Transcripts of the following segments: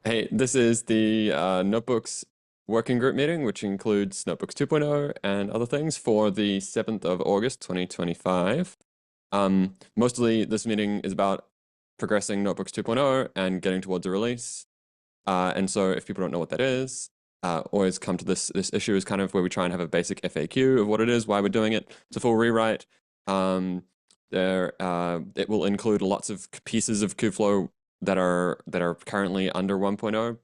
Hey, this is the Notebooks working group meeting, which includes Notebooks 2.0 and other things for the 7th of August, 2025. Mostly this meeting is about progressing Notebooks 2.0 and getting towards a release. And so if people don't know what that is, always come to this issue is kind of where we try and have a basic FAQ of what it is, why we're doing it. It's a full rewrite. It will include lots of pieces of Kubeflow that are currently under 1.0,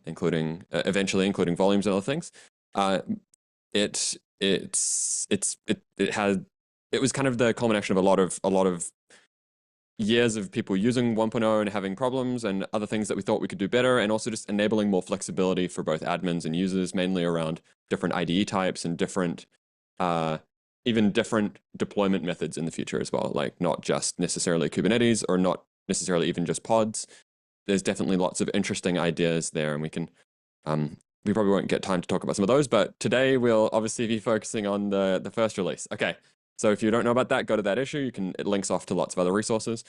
including eventually including volumes and other things. It was kind of the culmination of a lot of years of people using 1.0 and having problems and other things that we thought we could do better, and also just enabling more flexibility for both admins and users, mainly around different IDE types and different even different deployment methods in the future as well, like not just necessarily Kubernetes or not necessarily even just pods. There's definitely lots of interesting ideas there, and we can we probably won't get time to talk about some of those, but today we'll obviously be focusing on the first release. Okay, so if you don't know about that, go to that issue. It links off to lots of other resources.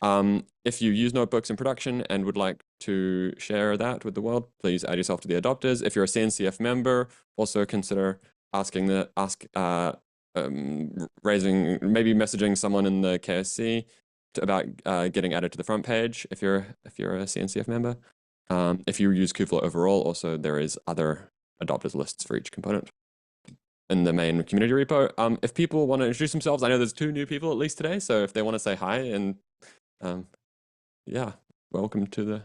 If you use notebooks in production and would like to share that with the world, please add yourself to the adopters. If you're a CNCF member, also consider maybe messaging someone in the KSC about getting added to the front page if you're a CNCF member. If you use Kubeflow overall, also there is other adopters lists for each component in the main community repo. If people want to introduce themselves, I know there's 2 new people at least today, so if they want to say hi and yeah, welcome to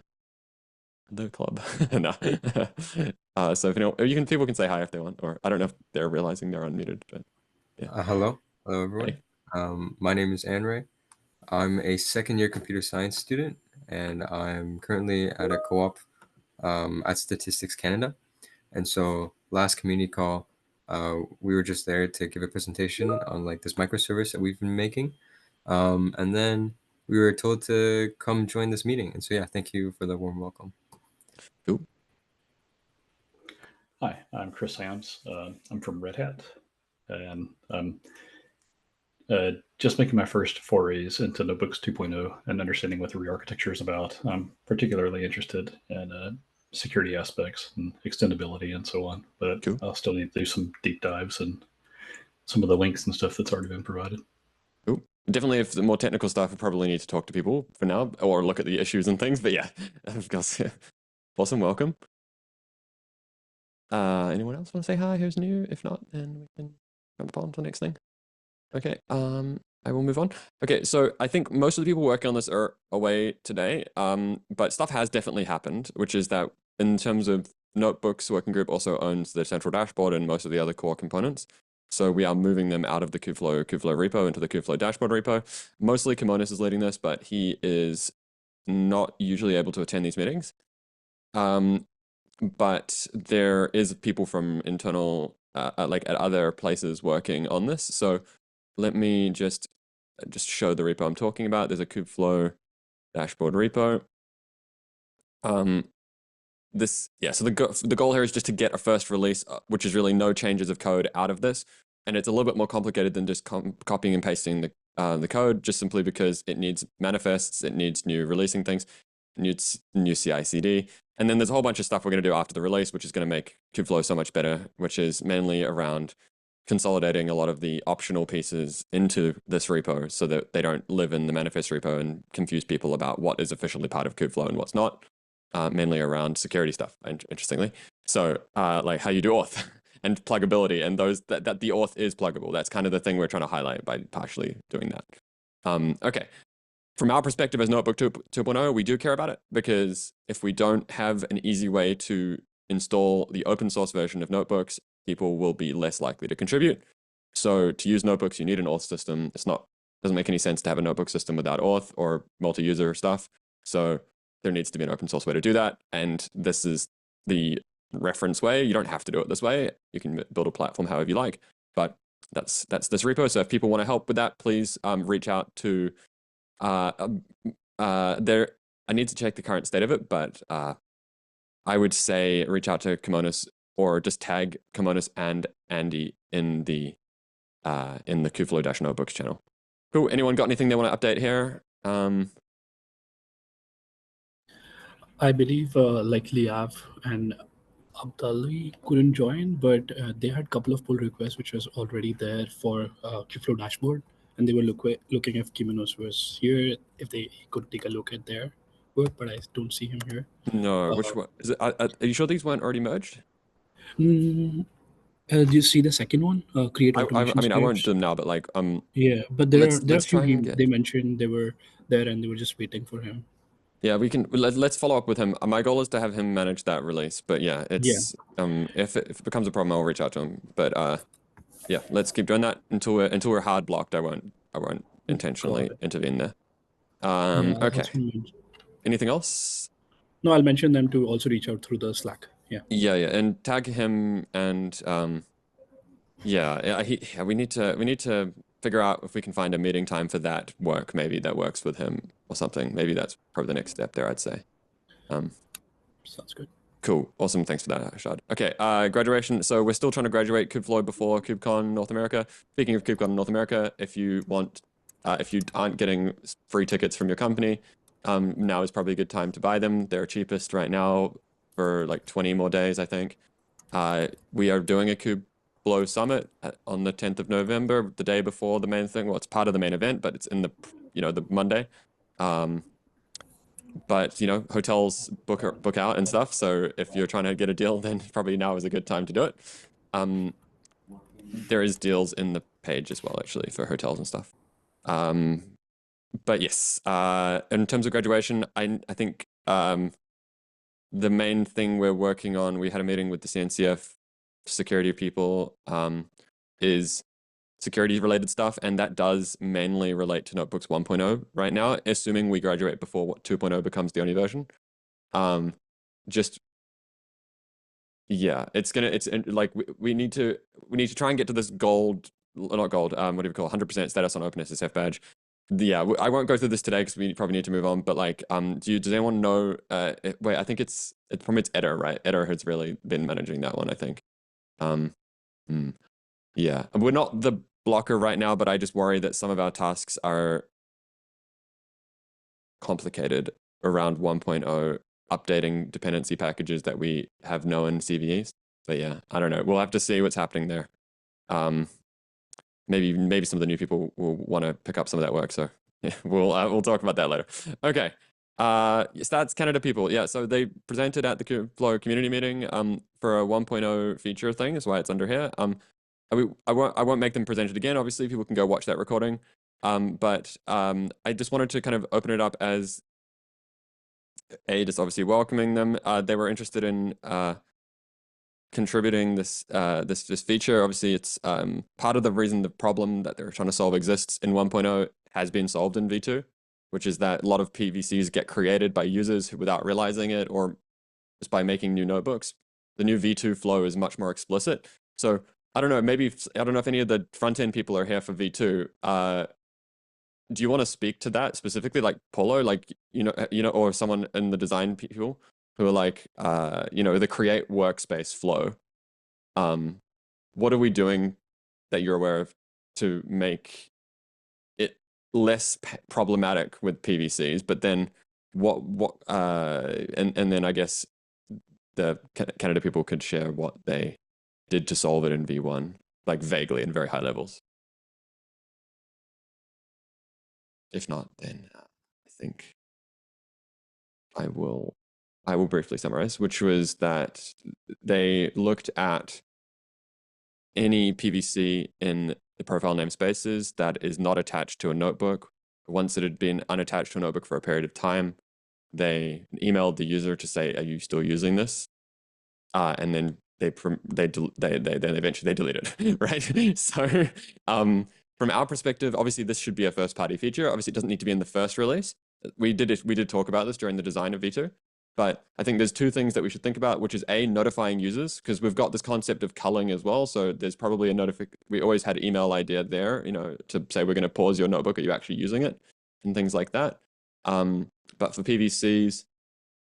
the club. No. So if people can say hi if they want, or I don't know if they're realizing they're unmuted, but yeah. Hello everyone. Hey. My name is Anray. I'm a second-year computer science student, and I'm currently at a co-op at Statistics Canada. And so last community call, we were just there to give a presentation on like this microservice that we've been making. And then we were told to come join this meeting. And so yeah, thank you for the warm welcome. Cool. Hi, I'm Chris Hams. I'm from Red Hat, and I'm just making my first forays into Notebooks 2.0 and understanding what the re-architecture is about. I'm particularly interested in security aspects and extendability and so on, but Cool. I'll still need to do some deep dives and some of the links and stuff that's already been provided. Cool. Definitely, if the more technical stuff, we probably need to talk to people for now or look at the issues and things. But yeah, of course. Awesome, welcome. Anyone else want to say hi who's new? If not, then we can jump on to the next thing. Okay, I will move on. Okay, so I think most of the people working on this are away today, but stuff has definitely happened, which is that in terms of notebooks, working group also owns the central dashboard and most of the other core components. So we are moving them out of the Kubeflow repo into the Kubeflow dashboard repo. Mostly Kimonis is leading this, but he is not usually able to attend these meetings. But there is people from internal, like at other places working on this. So let me just show the repo I'm talking about. There's a Kubeflow dashboard repo. So the goal here is just to get a first release, which is really no changes of code out of this. And it's a little bit more complicated than just copying and pasting the code, just simply because it needs manifests, it needs new releasing things, it needs new CI/CD. And then there's a whole bunch of stuff we're going to do after the release, which is going to make Kubeflow so much better, which is mainly around consolidating a lot of the optional pieces into this repo so that they don't live in the manifest repo and confuse people about what is officially part of Kubeflow and what's not, mainly around security stuff, interestingly. So like how you do auth and pluggability, and that the auth is pluggable. That's kind of the thing we're trying to highlight by partially doing that. Okay. From our perspective as Notebook 2.0, we do care about it, because if we don't have an easy way to install the open source version of notebooks, people will be less likely to contribute. So to use notebooks, you need an auth system. Doesn't make any sense to have a notebook system without auth or multi-user stuff. So there needs to be an open source way to do that. And this is the reference way. You don't have to do it this way. You can build a platform however you like, but that's this repo. So if people want to help with that, please reach out to I need to check the current state of it, but I would say reach out to Kimonis or just tag Kimonis and Andy in the Kubeflow Notebooks channel. Cool. Anyone got anything they want to update here? I believe like Liav and Abdali couldn't join, but they had a couple of pull requests, which was already there for Kubeflow dashboard, and they were looking if Kimenos was here, if they could take a look at their work, but I don't see him here. No, which one is it? Are you sure these weren't already merged? Mm, do you see the second one? Create I automation mean, I won't do scripts. them now, but like, Yeah, but there are a let's few try and get. they mentioned they were there and they were just waiting for him. Yeah, we can. Let's follow up with him. My goal is to have him manage that release, but yeah, Yeah, it's if it becomes a problem, I'll reach out to him. But yeah, let's keep doing that until we're hard blocked. I won't got intentionally it. intervene there. Yeah, I'll Okay. also Anything else? no, I'll mention them to also reach out through the Slack. Yeah. Yeah, and tag him and we need to figure out if we can find a meeting time for that work. Maybe that works with him or something. Maybe that's probably the next step there, I'd say. Sounds good. Cool. Awesome. Thanks for that, Ashad. Okay, graduation. So we're still trying to graduate Kubeflow before KubeCon North America. Speaking of KubeCon North America, if you aren't getting free tickets from your company, now is probably a good time to buy them. They're cheapest right now for like 20 more days, I think. We are doing a Kubeflow Summit on the 10th of November, the day before the main thing. Well, it's part of the main event, but it's in the Monday. But hotels book out and stuff. So if you're trying to get a deal, then probably now is a good time to do it. There is deals in the page as well, actually, for hotels and stuff. But yes, in terms of graduation, I think the main thing we're working on, we had a meeting with the CNCF security people, is security related stuff, and that does mainly relate to notebooks 1.0 right now, assuming we graduate before what 2.0 becomes the only version. Just yeah, it's like we need to try and get to this gold, not gold, what do we call 100% status on OpenSSF badge. Yeah, I won't go through this today because we probably need to move on, but like does anyone know wait, I think it's from its editor, right? Editor has really been managing that one, I think. Yeah, we're not the blocker right now, but I just worry that some of our tasks are complicated around 1.0, updating dependency packages that we have known CVEs. But yeah, I don't know. We'll have to see what's happening there. Maybe some of the new people will want to pick up some of that work. So yeah, we'll talk about that later. Okay. Stats Canada people. Yeah, so they presented at the Kubeflow community meeting for a 1.0 feature thing. That's why it's under here. I won't make them present it again. Obviously, people can go watch that recording. But I just wanted to kind of open it up as just obviously welcoming them. They were interested in contributing this feature. Obviously, it's part of the reason the problem that they're trying to solve exists in 1.0 has been solved in V2, which is that a lot of PVCs get created by users without realizing it, or just by making new notebooks. The new V2 flow is much more explicit. So I don't know, I don't know if any of the front-end people are here for V2. Do you want to speak to that specifically, like Polo, like, or someone in the design people who are like, the create workspace flow? What are we doing that you're aware of to make it less problematic with PVCs? But then and then I guess the Canada people could share what they did to solve it in V1, like vaguely in very high levels. If not, then I think I will briefly summarize, which was that they looked at any PVC in the profile namespaces that is not attached to a notebook. Once it had been unattached to a notebook for a period of time, they emailed the user to say, "Are you still using this?" And then they eventually delete it, right? So from our perspective, obviously this should be a first party feature. Obviously it doesn't need to be in the first release. We did talk about this during the design of V2, but I think there's two things that we should think about, which is A, notifying users, because we've got this concept of culling as well. So there's probably a we always had email idea there, to say we're going to pause your notebook, are you actually using it, and things like that. But for PVCs,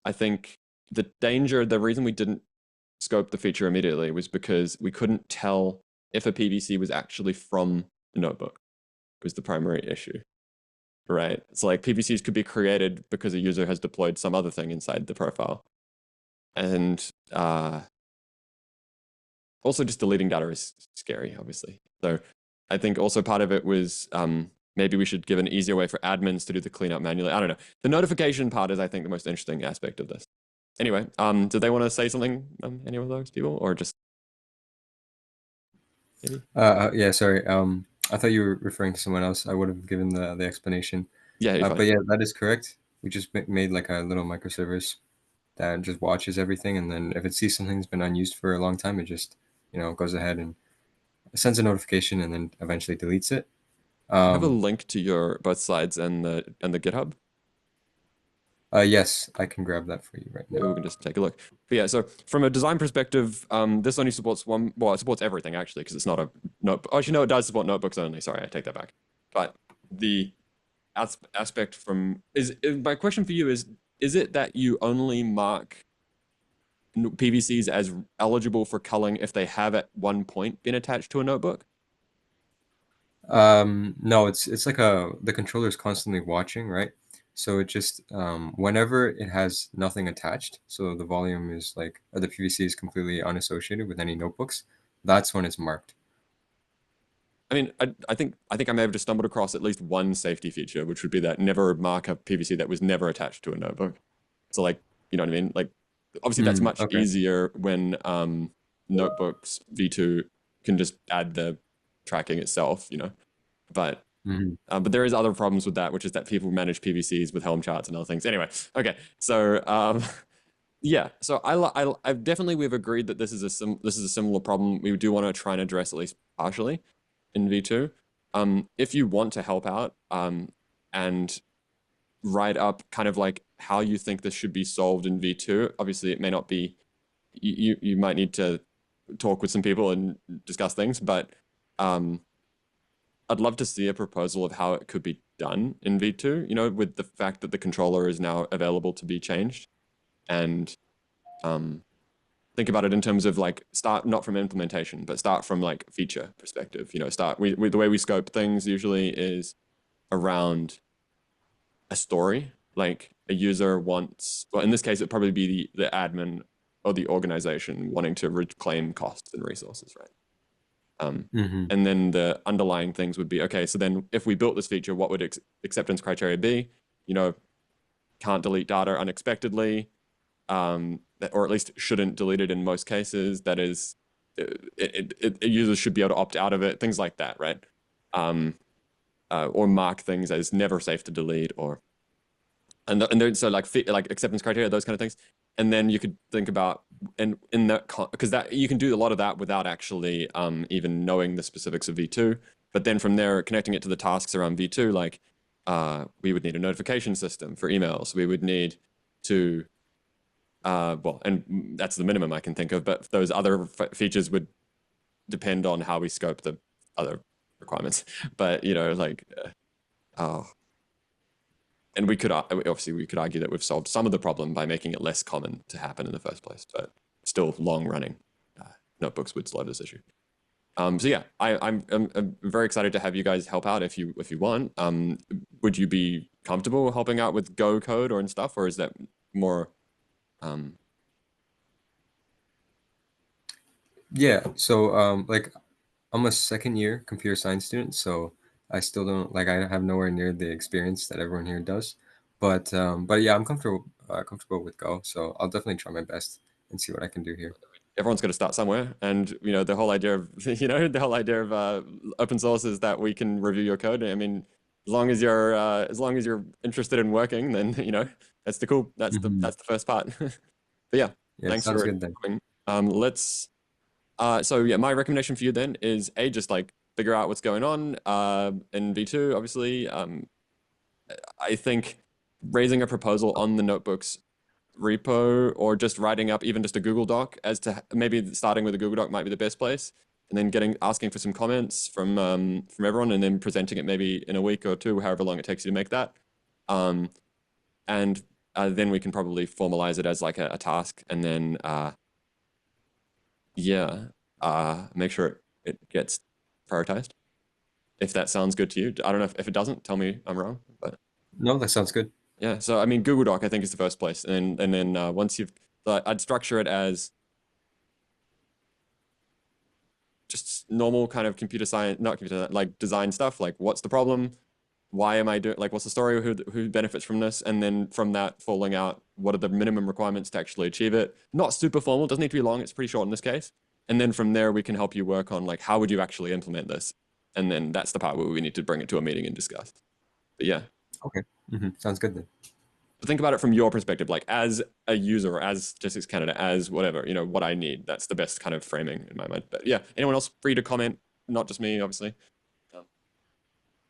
I think the reason we didn't scope the feature immediately was because we couldn't tell if a PVC was actually from the notebook, was the primary issue. right? So like PVCs could be created because a user has deployed some other thing inside the profile. And also just deleting data is scary, obviously. So I think also part of it was maybe we should give an easier way for admins to do the cleanup manually. I don't know. The notification part is, I think, the most interesting aspect of this. Anyway, do they want to say something, any of those people, or just maybe? Yeah, sorry. I thought you were referring to someone else. I would have given the explanation. Yeah, you're But fine. yeah, that is correct. We just made like a little microservice that just watches everything, and then if it sees something's been unused for a long time, it just goes ahead and sends a notification, and then eventually deletes it. I have a link to your both slides and the GitHub. Yes, I can grab that for you right We now. can just take a look. But yeah, so from a design perspective, this only supports one. Well, it supports everything actually, because it's not a notebook. Oh, actually, no, it does support notebooks only. Sorry, I take that back. But the aspect from my question for you is it that you only mark PVCs as eligible for culling if they have at one point been attached to a notebook? No, it's like the controller is constantly watching, right? So it just whenever it has nothing attached, so the volume is like, or the PVC is completely unassociated with any notebooks, that's when it's marked. I mean, I think I may have just stumbled across at least one safety feature, which would be that never mark a PVC that was never attached to a notebook. So like, you know what I mean? Like, obviously that's much Okay. easier when notebooks v2 can just add the tracking itself, but but there is other problems with that, which is that people manage PVCs with Helm charts and other things. Anyway, okay, so yeah, so I've definitely, we've agreed that this is a similar problem we do want to try and address at least partially in V2. If you want to help out and write up kind of like how you think this should be solved in V2, obviously it may not be, you might need to talk with some people and discuss things, but I'd love to see a proposal of how it could be done in V2, with the fact that the controller is now available to be changed. And think about it in terms of like start not from implementation, but start from like feature perspective. Start the way we scope things usually is around a story. Like a user wants, well, in this case, it'd probably be the admin or the organization wanting to reclaim costs and resources, right? And then the underlying things would be, okay, so then if we built this feature, what would acceptance criteria be? Can't delete data unexpectedly, or at least shouldn't delete it in most cases. That is, users should be able to opt out of it, things like that, right? Or mark things as never safe to delete, or so like acceptance criteria, those kind of things. And then you could think about, and in that, because that you can do a lot of that without actually even knowing the specifics of V2. But then from there, connecting it to the tasks around V2, like we would need a notification system for emails. We would need to, well, and that's the minimum I can think of. But those other features would depend on how we scope the other requirements. But and we could argue that we've solved some of the problem by making it less common to happen in the first place, but still long running notebooks would solve this issue. So yeah, I'm very excited to have you guys help out if you want. Would you be comfortable helping out with Go code and stuff, or is that more? Yeah, so like I'm a second year computer science student, so I still don't like, I have nowhere near the experience that everyone here does. But yeah, I'm comfortable with Go, so I'll definitely try my best and see what I can do here. Everyone's got to start somewhere, and the whole idea of open source is that we can review your code. I mean, as long as you're interested in working, then that's the first part. But yeah, Yeah, thanks sounds for good then. coming. So yeah, my recommendation for you then is just like figure out what's going on in V2. Obviously, I think raising a proposal on the notebooks repo, or just writing up even just a Google Doc, as to maybe starting with a Google Doc might be the best place, and then asking for some comments from everyone, and then presenting it maybe in a week or two, however long it takes you to make that. And then we can probably formalize it as like a task, and then yeah, make sure it gets prioritized. if that sounds good to you. I don't know if it doesn't, tell me I'm wrong, but No, that sounds good. yeah. So I mean, Google Doc I think is the first place, and then once you've, I'd structure it as just normal kind of computer science, not computer science, like design stuff. Like, what's the problem? Why am I doing, like, what's the story? Who benefits from this? And then from that, falling out, what are the minimum requirements to actually achieve it? Not super formal, doesn't need to be long. It's pretty short in this case. And then from there, we can help you work on, like, how would you actually implement this? And then that's the part where we need to bring it to a meeting and discuss. But yeah. Okay. Sounds good then. But think about it from your perspective, like as a user, or as Statistics Canada, as whatever, what I need. That's the best kind of framing in my mind. But yeah, anyone else free to comment? Not just me, obviously.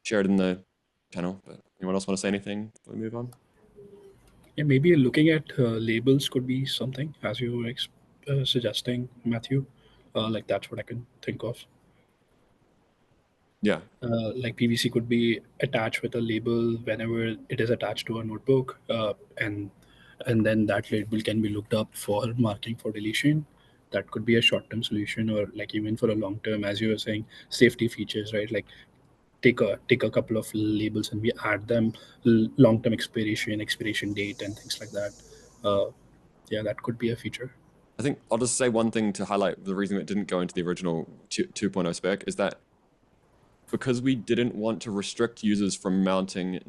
Share it in the channel. But anyone else want to say anything before we move on? Yeah, maybe looking at labels could be something, as you were suggesting, Matthew. Like that's what I can think of. Yeah. Like PVC could be attached with a label whenever it is attached to a notebook, and then that label can be looked up for marking for deletion. That could be a short-term solution, or like even for a long-term, as you were saying, safety features, right? Like take a couple of labels and we add them long-term expiration date and things like that. Yeah, that could be a feature. I think I'll just say one thing to highlight the reason it didn't go into the original 2.0 spec is that because we didn't want to restrict users from mounting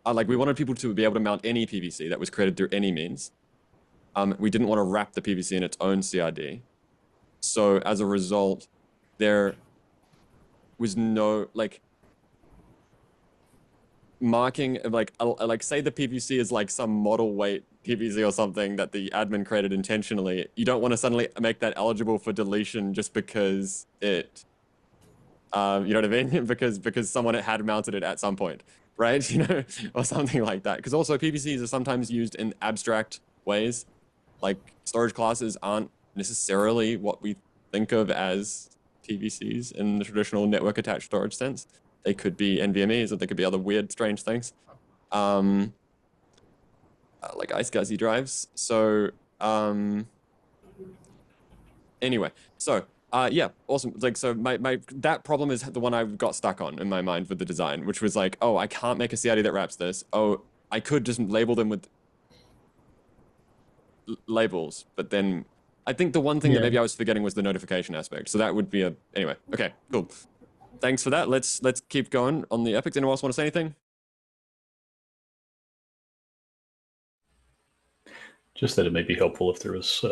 like we wanted people to be able to mount any PVC that was created through any means. We didn't want to wrap the PVC in its own CRD. So as a result, there was no like marking of like say the PVC is like some model weight PVC or something that the admin created intentionally. You don't want to suddenly make that eligible for deletion just because it you know what I mean? because someone had mounted it at some point, right? Or something like that. Because also PVCs are sometimes used in abstract ways. Like storage classes aren't necessarily what we think of as PVCs in the traditional network attached storage sense. They could be NVMEs, or they could be other weird, strange things, like iSCSI drives. So anyway, so yeah, awesome. Like, so that problem is the one I got stuck on in my mind with the design, which was like, oh, I can't make a CID that wraps this. Oh, I could just label them with labels, but then I think the one thing that maybe I was forgetting was the notification aspect. So that would be anyway. Okay, cool. Thanks for that. Let's keep going on the epics. Anyone else want to say anything? Just that it may be helpful if there was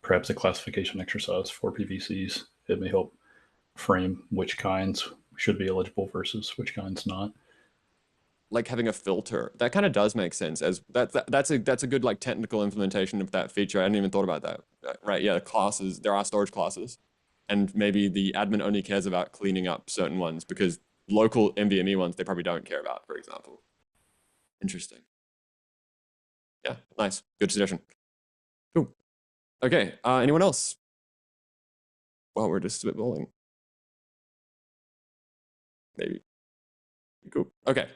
perhaps a classification exercise for PVCs. It may help frame which kinds should be eligible versus which kinds not. Like having a filter, that kind of does make sense. As that's a good like technical implementation of that feature. I hadn't even thought about that. Right? Yeah, classes. There are storage classes, and maybe the admin only cares about cleaning up certain ones because local NVMe ones they probably don't care about, for example. Interesting. Yeah, nice. Good suggestion. Cool. Okay, anyone else? Well, we're just spitballing. Maybe. Cool. Okay,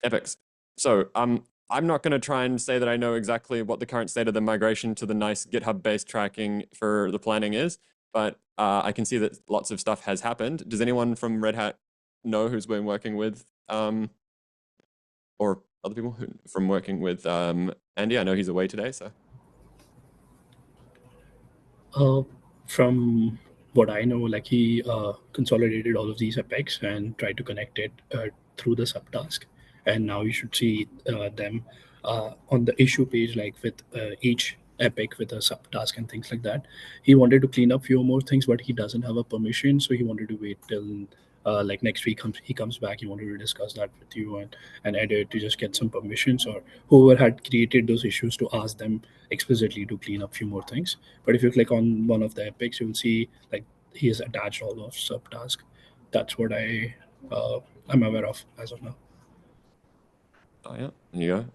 epics. So I'm not going to try and say that I know exactly what the current state of the migration to the nice GitHub-based tracking for the planning is, but I can see that lots of stuff has happened. Does anyone from Red Hat know who's been working with, or other people from working with Andy? I know he's away today, so. From what I know, like he consolidated all of these epics and tried to connect it through the subtask, and now you should see them on the issue page, like with each epic with a subtask and things like that. He wanted to clean up few more things, but he doesn't have a permission, so he wanted to wait till like next week he comes back. He wanted to discuss that with you and edit to just get some permissions, or whoever had created those issues to ask them explicitly to clean up few more things. But if you click on one of the epics, you will see like he has attached all of subtask. That's what I'm aware of as of now. Oh yeah, there you go.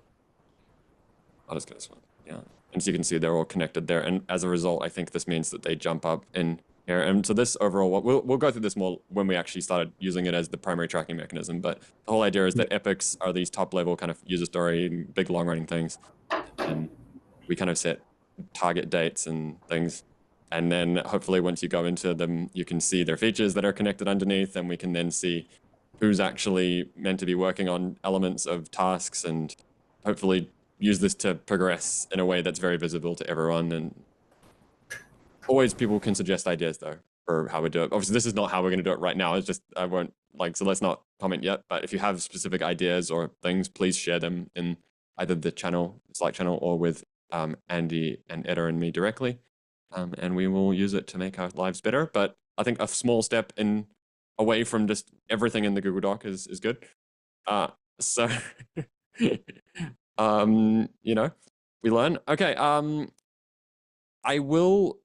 I'll just get this one. Yeah, and so you can see they're all connected there, and as a result, I think this means that they jump up in here. And so this overall, we'll go through this more when we actually started using it as the primary tracking mechanism. But the whole idea is that epics are these top level kind of user story, big long running things, and we kind of set target dates and things And then hopefully once you go into them, you can see their features that are connected underneath, and we can then see who's actually meant to be working on elements of tasks, and hopefully use this to progress in a way that's very visible to everyone. And always people can suggest ideas though for how we do it. Obviously, this is not how we're going to do it right now. It's just, I won't so let's not comment yet. But if you have specific ideas or things, please share them in either the channel, Slack channel, or with Andy and Etta and me directly. And we will use it to make our lives better. But I think a small step in away from just everything in the Google Doc is good. So, you know, we learn. Okay. I will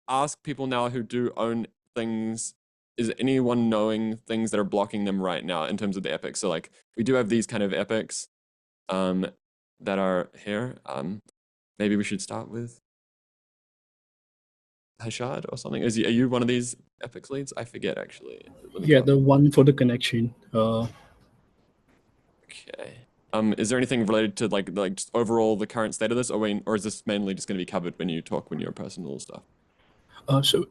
ask people now who do own things, is anyone knowing things that are blocking them right now in terms of the epics? So like, we do have these kind of epics that are here. Maybe we should start with Hashad or something. Are you one of these epics leads? I forget actually. Yeah, the one for the connection. Okay. Is there anything related to like just overall the current state of this, or is this mainly just going to be covered when you talk when your personal stuff? So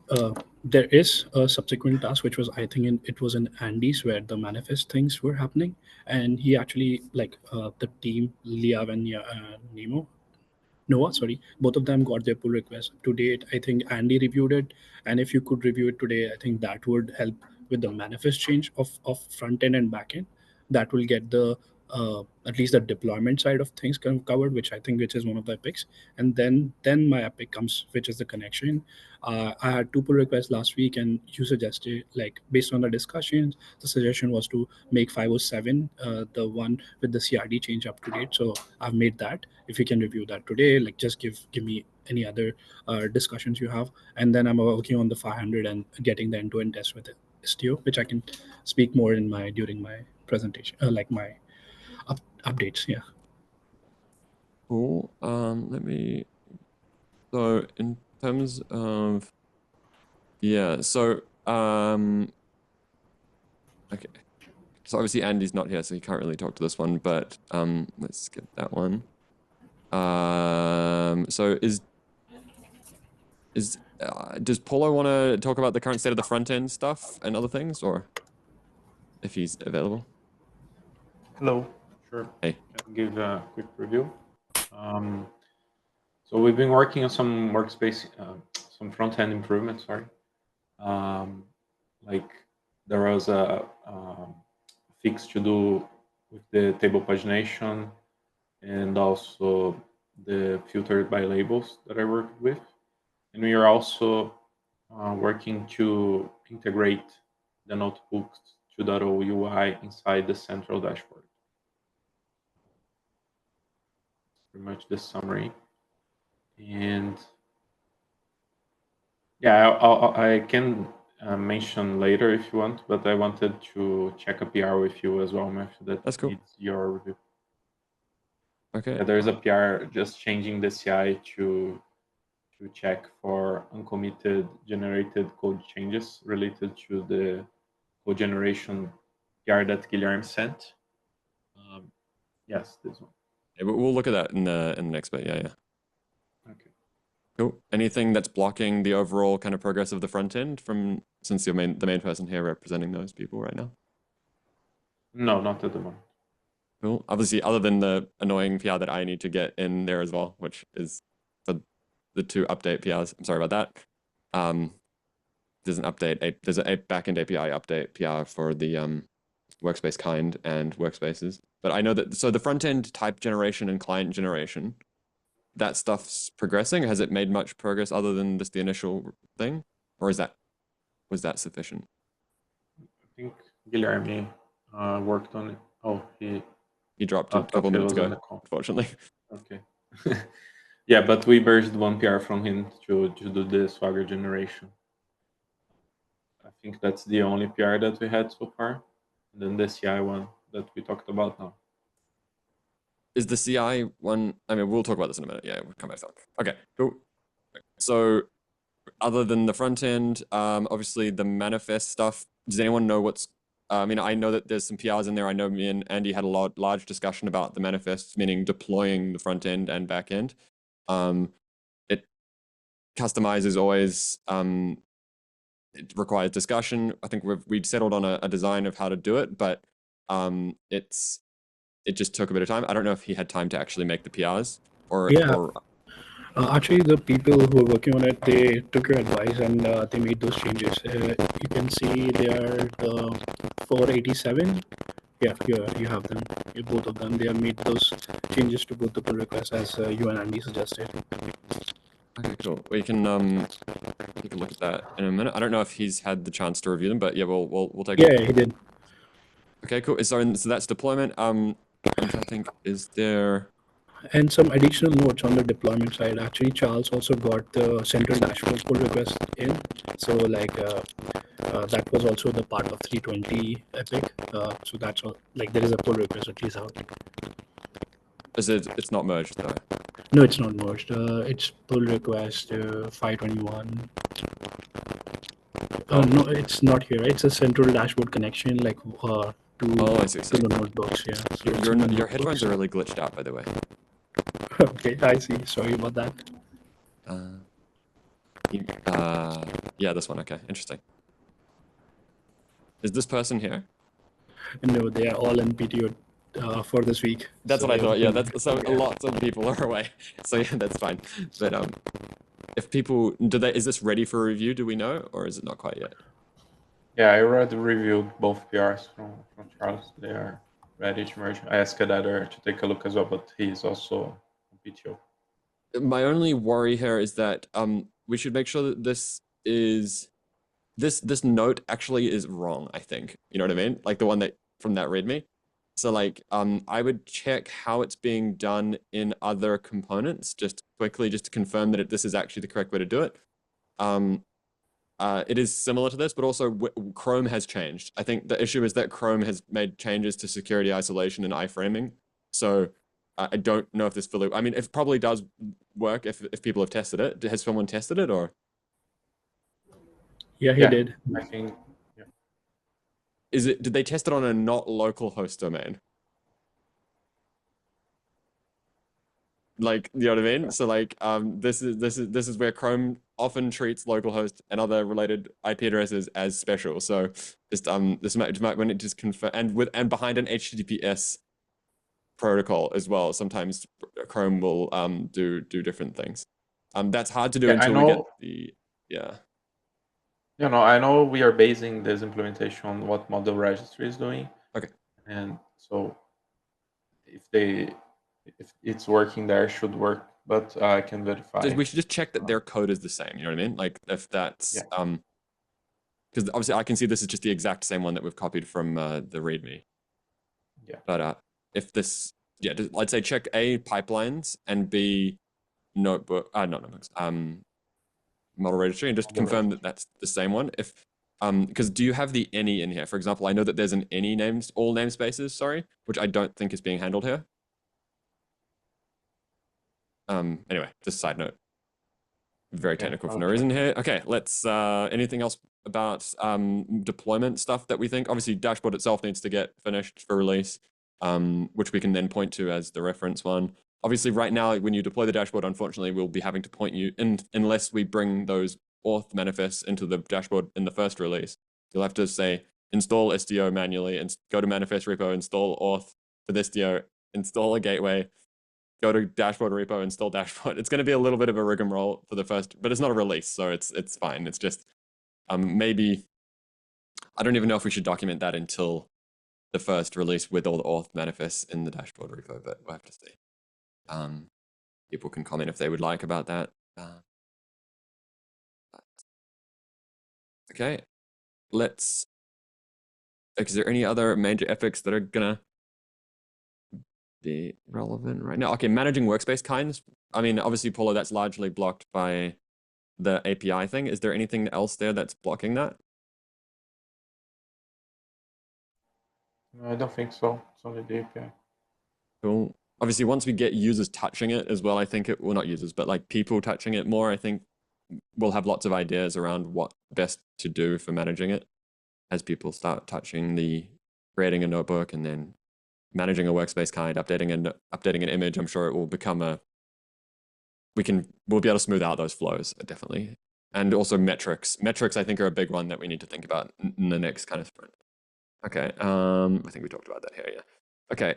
there is a subsequent task, which was, I think, it was in Andy's, where the manifest things were happening, and he actually, like, the team, Liav and Nemo, Noah, sorry, both of them got their pull request. To date, I think Andy reviewed it, and if you could review it today, I think that would help with the manifest change of front end and back end. That will get the at least the deployment side of things covered, which I think which is one of the epics. And then my epic comes, which is the connection. I had two pull requests last week, and you suggested, like, based on the discussions, the suggestion was to make 507 the one with the CRD change up to date. So I've made that. If you can review that today, like, just give me any other discussions you have, and then I'm working on the 500 and getting the end-to-end test with it. Istio, which I can speak more in during my presentation, like my updates. Yeah. Cool. Let me. So in terms of, yeah. So okay. So obviously Andy's not here, so he can't really talk to this one. But let's skip that one. So does Paulo want to talk about the current state of the front end stuff and other things, or if he's available? Hello. Sure. Hey. I'll give a quick review. So we've been working on some workspace, some front-end improvements. Sorry, like there was a fix to do with the table pagination and also the filtered by labels that I worked with, and we are also working to integrate the notebooks 2.0 UI inside the central dashboard. Pretty much the summary. And yeah, I can mention later if you want, but I wanted to check a PR with you as well, Matthew, That's cool. needs your review. Okay. Yeah, there's a PR just changing the CI to check for uncommitted generated code changes related to the code generation PR that Guilherme sent. Yes, this one. Yeah, but we'll look at that in the next bit. Yeah. Okay. Cool. Anything that's blocking the overall kind of progress of the front end since you're the main person here representing those people right now? No, not at the moment. Cool. Obviously, other than the annoying PR that I need to get in there as well, which is for the two update PRs. I'm sorry about that. There's an update. There's a backend API update PR for the workspace kind and workspaces. But I know that, so the front end type generation and client generation, that stuff's progressing. Has it made much progress other than just the initial thing, or was that sufficient? I think Guilherme worked on it. Oh, he dropped a couple minutes ago, unfortunately. Okay. Yeah, but we merged one PR from him to do the Swagger generation. I think that's the only PR that we had so far. And then the CI one that we talked about now. Is the CI one, I mean, we'll talk about this in a minute. Yeah, we'll come back to that. Okay, cool. So other than the front end, obviously the manifest stuff, does anyone know what's, I mean, I know that there's some PRs in there. I know me and Andy had a large discussion about the manifests, meaning deploying the front end and back end. customize is always it requires discussion. I think we've settled on a design of how to do it, but it just took a bit of time. I don't know if he had time to actually make the PRs or Yeah. or Actually, the people who were working on it, they took your advice and they made those changes. You can see they are the 487. Yeah, here you have them. Both of them. They have made those changes to both the pull requests as you and Andy suggested. Okay, cool. We can take a look at that in a minute. I don't know if he's had the chance to review them, but yeah, we'll take a look. Yeah, he did. Okay, cool. So that's deployment. I'm trying to think, is there... And some additional notes on the deployment side. Actually, Charles also got the central dashboard pull request in. So like that was also the part of 320 Epic. So that's all. Like there is a pull request at least out. It's not merged though. No, it's not merged. It's pull request 521. No, it's not here. It's a central dashboard connection, like to I see. the notebooks. Yeah. So it's in the Your headphones notebooks. are really glitched out, by the way. Okay, I see. Sorry about that. Yeah, this one. Okay, interesting. Is this person here? No, they are all in PTO for this week. That's So what I thought. Yeah, everything- that's so lots of people are away. So yeah, that's fine. But if people is this ready for review? Do we know, or is it not quite yet? Yeah, I already reviewed both PRs from Charles. They are ready to merge. I asked Eder to take a look as well, but he's also on PTO. My only worry here is that we should make sure that this note actually is wrong. I think, you know what I mean, like the one that from that README. So like I would check how it's being done in other components just quickly, just to confirm that this is actually the correct way to do it. It is similar to this, but also Chrome has changed. I think the issue is that Chrome has made changes to security isolation and iframing. So I don't know if this fully, I mean, it probably does work if people have tested it. Has someone tested it, or? Yeah, he did. I think, yeah. Did they test it on a not local host domain? Like, you know what I mean? So like, this is where Chrome often treats localhost and other related IP addresses as special. So just this might when it just confirm and behind an HTTPS protocol as well. Sometimes Chrome will do different things. That's hard to do until we get the You know, I know we are basing this implementation on what model registry is doing. Okay. And so if it's working there, it should work, but I can verify. We should just check that their code is the same. You know what I mean? Like if that's because obviously I can see this is just the exact same one that we've copied from the README. Yeah. But if this, I'd say check A, pipelines, and B, not notebooks, model registry, and just confirm that that's the same one. If because do you have the any in here? For example, I know that there's an any names, all namespaces, sorry, which I don't think is being handled here. Anyway, just a side note. Very technical for no reason here. Okay, let's anything else about deployment stuff that we think? Obviously, dashboard itself needs to get finished for release, which we can then point to as the reference one. Obviously, right now, when you deploy the dashboard, unfortunately, we'll be having to point you in unless we bring those auth manifests into the dashboard in the first release. You'll have to say install SDO manually and go to manifest repo, install auth for this SDO, install a gateway, go to dashboard repo, install dashboard. It's going to be a little bit of a rigmarole for the first, but it's not a release, so it's fine. It's just maybe I don't even know if we should document that until the first release with all the auth manifests in the dashboard repo, but we'll have to see. People can comment if they would like about that. Okay, let's. Is there any other major epics that are gonna be relevant right now? Okay, managing workspace kinds. I mean, obviously, Paulo, that's largely blocked by the API thing. Is there anything else there that's blocking that? No, I don't think so. It's only the API. Cool. Obviously, once we get users touching it as well, I think it will not users, but like people touching it more, I think we'll have lots of ideas around what best to do for managing it as people start touching creating a notebook and then managing a workspace kind, updating an image. I'm sure it will become a we'll be able to smooth out those flows definitely. And also metrics. Metrics, I think, are a big one that we need to think about in the next kind of sprint. Okay, I think we talked about that here, yeah. Okay,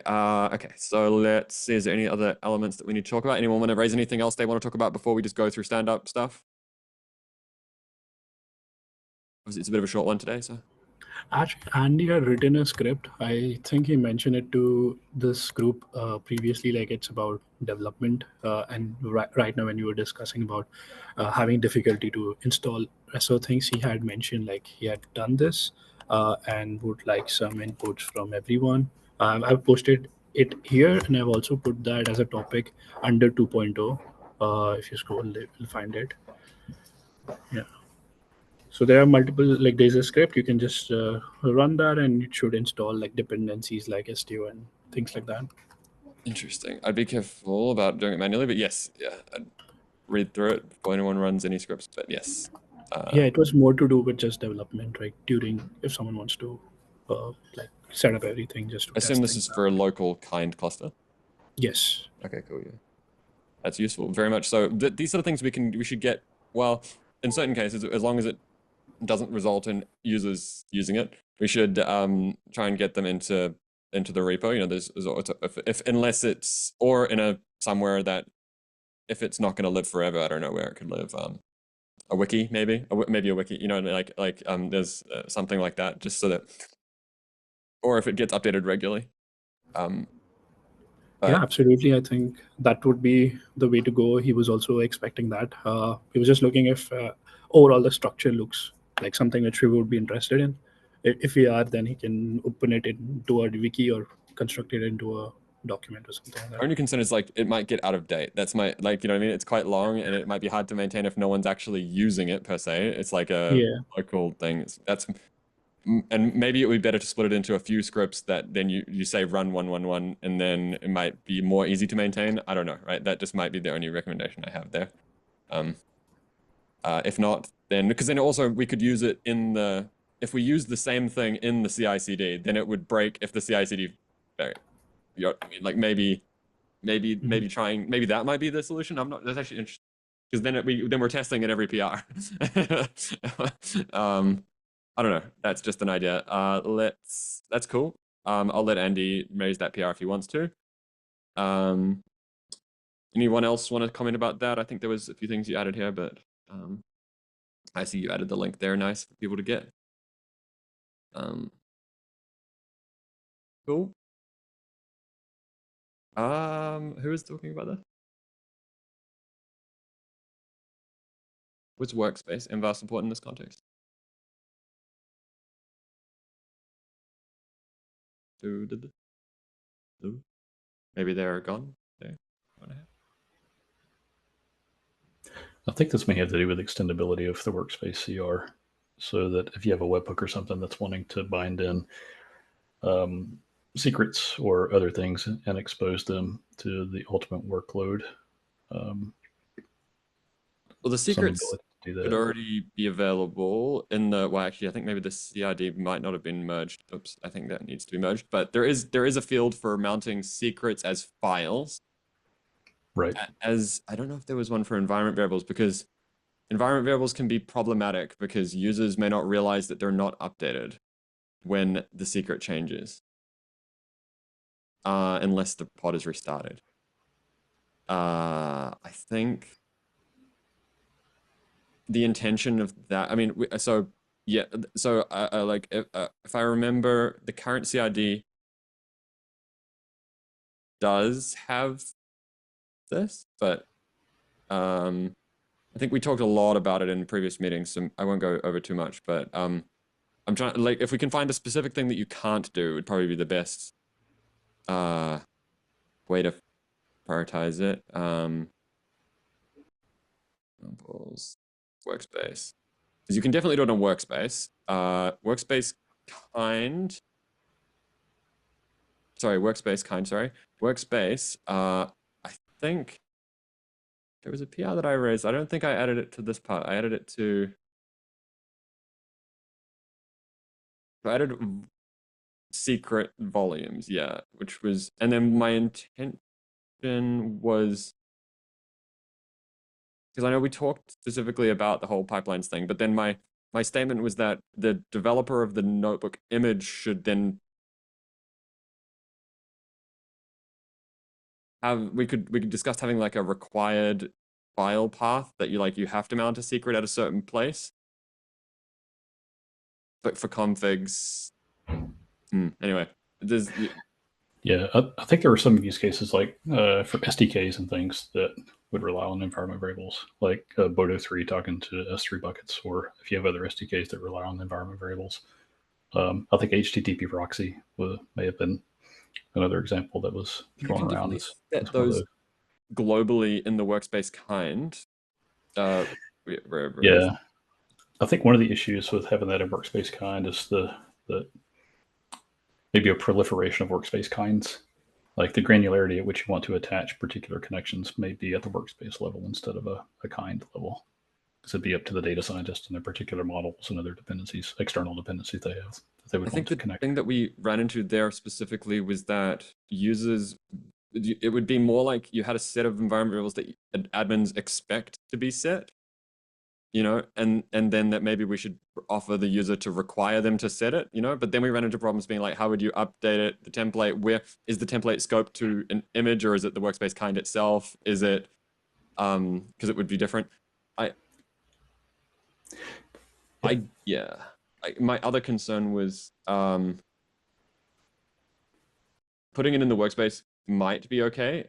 okay, so let's see, is there any other elements that we need to talk about? Anyone want to raise anything else they want to talk about before we just go through stand-up stuff? It's a bit of a short one today, so. Actually, Andy had written a script. I think he mentioned it to this group previously, like it's about development. And right now, when you were discussing about having difficulty to install RESO things, he had mentioned like he had done this and would like some inputs from everyone. I've posted it here, and I've also put that as a topic under 2.0. If you scroll, you'll find it. Yeah. So there are multiple, like there's a script, you can just run that and it should install like dependencies like STO and things like that. Interesting. I'd be careful about doing it manually, but yes, yeah, I'd read through it before anyone runs any scripts, but yes. Yeah, it was more to do with just development, right? During, if someone wants to like set up everything just to I assume test this things is for out. a local kind cluster. Yes. Okay, cool, yeah. That's useful, very much so. These sort of things we should get, well, in certain cases, as long as it doesn't result in users using it, we should try and get them into the repo. You know, there's if unless it's, or in a somewhere that if it's not going to live forever, I don't know where it could live. A wiki maybe, maybe a wiki. You know, like there's something like that, just so that, or if it gets updated regularly. Yeah, absolutely. I think that would be the way to go. He was also expecting that. He was just looking if overall the structure looks like something which we would be interested in. If we are, then he can open it into a wiki or construct it into a document or something like that. Only concern is like it might get out of date. That's my, like, you know what I mean? It's quite long and it might be hard to maintain if no one's actually using it per se. It's like a local thing. That's, and maybe it would be better to split it into a few scripts that then you say run 111 and then it might be more easy to maintain. I don't know, right? That just might be the only recommendation I have there. If not, then, because then also we could use it in the, if we use the same thing in the CI/CD, then it would break if the CI/CD, like maybe trying, maybe that might be the solution. I'm not, that's actually interesting, because then we're testing at every PR. I don't know. That's just an idea. That's cool. I'll let Andy raise that PR if he wants to. Anyone else want to comment about that? I think there was a few things you added here, but I see you added the link there. Nice for people to get. Cool. Who is talking about that? What's workspace and vast support in this context? Maybe they're gone. I think this may have to do with extendability of the workspace CR, so that if you have a webhook or something that's wanting to bind in secrets or other things and expose them to the ultimate workload. Well, the secrets could already be available in the, well, actually, I think maybe the CID might not have been merged. Oops, I think that needs to be merged. But there is a field for mounting secrets as files. Right. As, I don't know if there was one for environment variables, because environment variables can be problematic because users may not realize that they're not updated when the secret changes. Unless the pod is restarted. I think the intention of that, I mean, so yeah, so like if I remember, the current CID does have this, but I think we talked a lot about it in previous meetings, so I won't go over too much, but I'm trying, like, if we can find a specific thing that you can't do, it would probably be the best way to prioritize it. Examples, workspace. Because you can definitely do it on workspace. Workspace kind. Sorry, workspace kind, sorry. Workspace, I think there was a PR that I raised. I don't think I added it to this part. I added it to, I added secret volumes, yeah, which was, and then my intention was because I know we talked specifically about the whole pipelines thing, but then my statement was that the developer of the notebook image should then have, we could discuss having like a required file path that you have to mount a secret at a certain place. But for configs, anyway, there's Yeah, I think there were some use cases like for SDKs and things that would rely on environment variables, like Bodo 3 talking to S3 buckets, or if you have other SDKs that rely on environment variables. I think HTTP proxy may have been another example that was thrown around. As those globally in the workspace kind. Yeah, I think one of the issues with having that in workspace kind is the maybe a proliferation of workspace kinds. Like the granularity at which you want to attach particular connections may be at the workspace level instead of a kind level. Because it'd be up to the data scientist and their particular models and other dependencies, external dependencies they have. They would I think the thing that we ran into there specifically was that users, it would be more like you had a set of environment variables that admins expect to be set, and then that maybe we should offer the user to require them to set it, but then we ran into problems being like, how would you update it, the template, where is the template scoped to an image, or is it the workspace kind itself? Is it, because it would be different. My other concern was putting it in the workspace might be okay.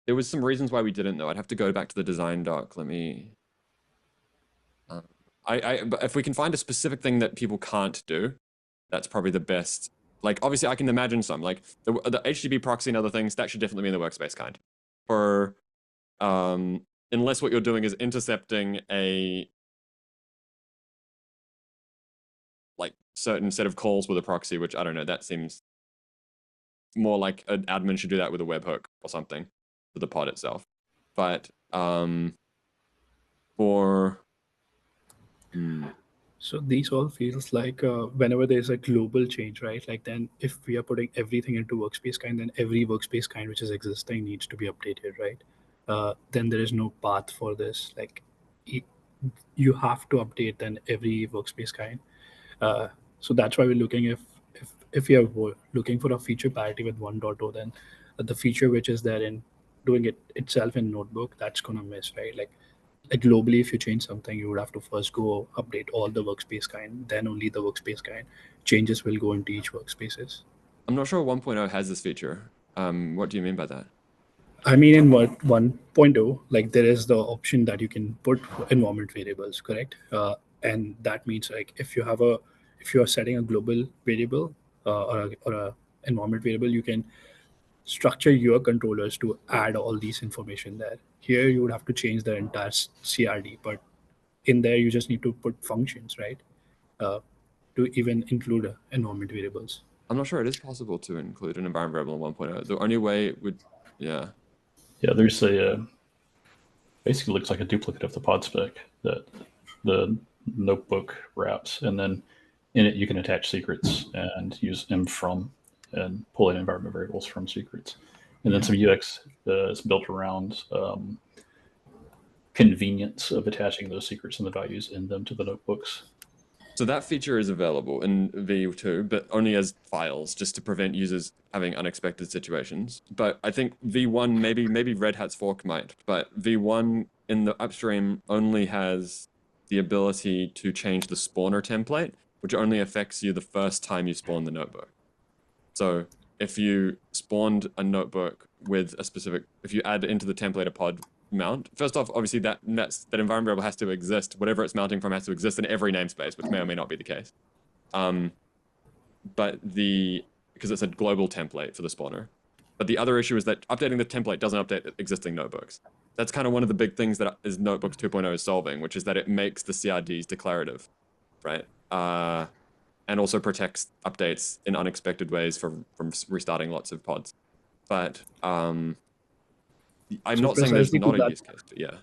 There was some reasons why we didn't, though. I'd have to go back to the design doc. Let me. But if we can find a specific thing that people can't do, that's probably the best. Like, obviously, I can imagine some, like the HTTP proxy and other things that should definitely be in the workspace kind. For unless what you're doing is intercepting a certain set of calls with a proxy, which I don't know, that seems more like an admin should do that with a webhook or something for the pod itself. But So these all feels like whenever there's a global change, right? Like then if we are putting everything into workspace kind, then every workspace kind which is existing needs to be updated, right? Then there is no path for this. Like you have to update then every workspace kind. So that's why we're looking if we are looking for a feature parity with 1.0, then the feature which is there in doing it itself in notebook, that's gonna miss, right? Like globally, if you change something, you would have to first go update all the workspace kind, then only the workspace kind. Changes will go into each workspaces. I'm not sure 1.0 has this feature. What do you mean by that? I mean, in 1.0, like there is the option that you can put environment variables, correct? And that means like if you are setting a global variable or a environment variable, you can structure your controllers to add all these information there. Here, you would have to change the entire CRD, but in there, you just need to put functions, right? To even include environment variables. I'm not sure it is possible to include an environment variable in 1.0. The only way it would, yeah. Yeah, there's basically looks like a duplicate of the pod spec that the notebook wraps, and then in it you can attach secrets and use them from and pull in environment variables from secrets, and then some UX is built around convenience of attaching those secrets and the values in them to the notebooks. So that feature is available in V2, but only as files, just to prevent users having unexpected situations. But I think V1, maybe Red Hat's fork might, but V1 in the upstream only has the ability to change the spawner template, which only affects you the first time you spawn the notebook. So if you spawned a notebook with a specific, if you add into the template a pod mount, first off, obviously that environment variable has to exist. Whatever it's mounting from has to exist in every namespace, which may or may not be the case. But because it's a global template for the spawner. But the other issue is that updating the template doesn't update existing notebooks. That's kind of one of the big things that is Notebooks 2.0 is solving, which is that it makes the CRDs declarative, right? And also protects updates in unexpected ways from restarting lots of pods. But I'm not saying there's not a use case, but yeah.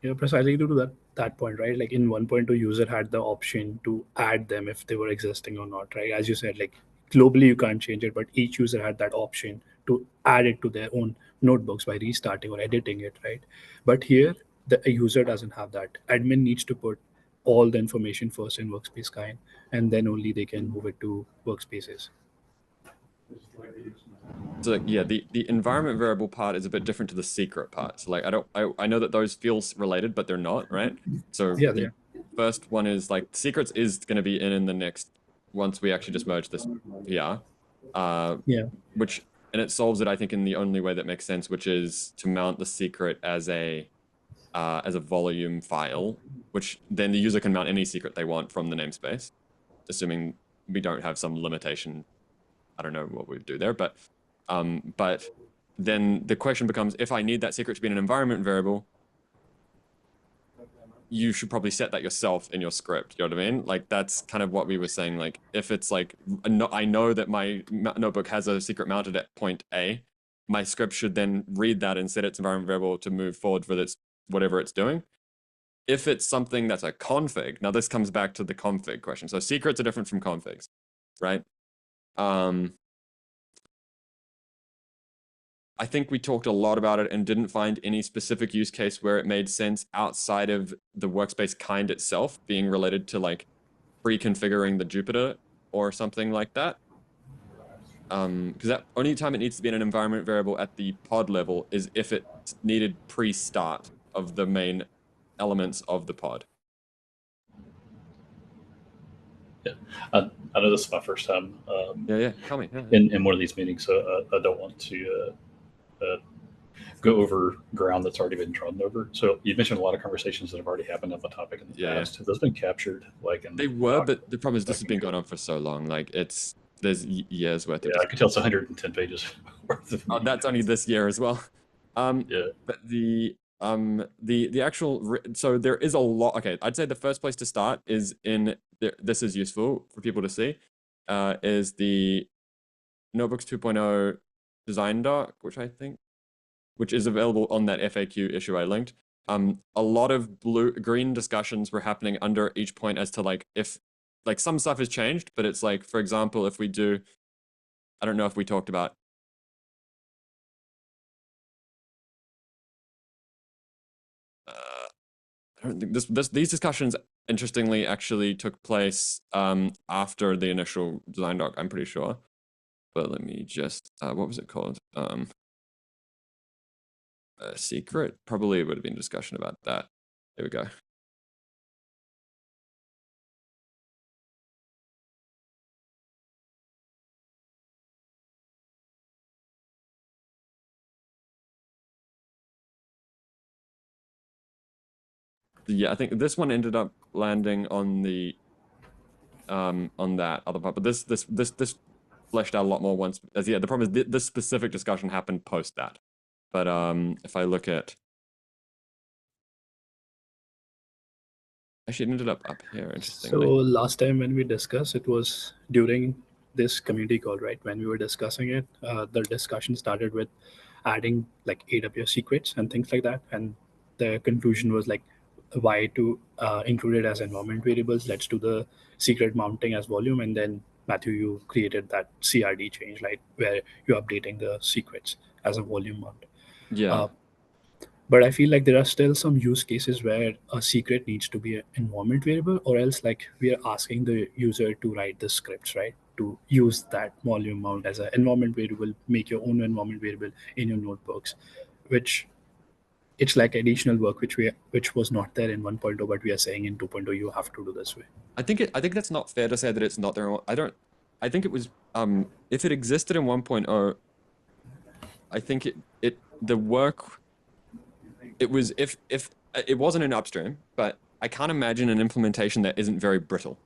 Yeah, precisely due to that point, right? Like in 1.2, user had the option to add them if they were existing or not, right? As you said, like globally you can't change it, but each user had that option to add it to their own notebooks by restarting or editing it, right? But here, the a user doesn't have that. Admin needs to put all the information first in workspace kind, and then only they can move it to workspaces. So like, yeah, the environment variable part is a bit different to the secret part. So like I know that those feel related, but they're not, right? So Yeah, the first one is like secrets is going to be in the next once we actually just merge this PR, yeah, which and it solves it I think in the only way that makes sense, which is to mount the secret as a volume file, which then the user can mount any secret they want from the namespace, assuming we don't have some limitation. I don't know what we'd do there, but then the question becomes, if I need that secret to be an environment variable, you should probably set that yourself in your script. You know what I mean? Like that's kind of what we were saying. Like if it's like, I know that my notebook has a secret mounted at point A, my script should then read that and set its environment variable to move forward with its whatever it's doing. If it's something that's a config, now this comes back to the config question. So secrets are different from configs, right? I think we talked a lot about it and didn't find any specific use case where it made sense outside of the workspace kind itself being related to like pre-configuring the Jupyter or something like that. Because that only time it needs to be in an environment variable at the pod level is if it's needed pre-start of the main elements of the pod. Yeah, I know this is my first time Yeah, tell me. Yeah. in one of these meetings, so I don't want to go over ground that's already been trodden over. So you mentioned a lot of conversations that have already happened on the topic in the past. Have those been captured? Like they were, but the problem is this has been going on for so long. Like there's years worth. Yeah, I could tell it's 110 pages worth of. Oh, that's only this year as well. Yeah. But the actual so there is a lot. Okay, I'd say the first place to start is in this is useful for people to see, is the Notebooks 2.0 design doc, which is available on that FAQ issue I linked. A lot of green discussions were happening under each point as to like if like some stuff has changed, but it's like, for example, if we do, I don't know if we talked about I don't think these discussions interestingly actually took place after the initial design doc, I'm pretty sure. But let me just what was it called? Secret? Probably it would have been discussion about that. There we go. Yeah, I think this one ended up landing on the on that other part, but this fleshed out a lot more once. As yeah, the problem is this specific discussion happened post that. But if I look at actually it ended up here, interestingly. So last time when we discussed, it was during this community call, right? When we were discussing it, the discussion started with adding like AWS secrets and things like that, and the conclusion was like, why to include it as environment variables? Let's do the secret mounting as volume, and then Matthew, you created that CRD change, right, where you're updating the secrets as a volume mount. Yeah. But I feel like there are still some use cases where a secret needs to be an environment variable, or else like we are asking the user to write the scripts, right? To use that volume mount as an environment variable, make your own environment variable in your notebooks, which it's like additional work which was not there in 1.0, but we are saying in 2.0 you have to do this way. I think that's not fair to say that it's not there. I think it was if it existed in 1.0, I think the work it was if it wasn't an upstream, but I can't imagine an implementation that isn't very brittle.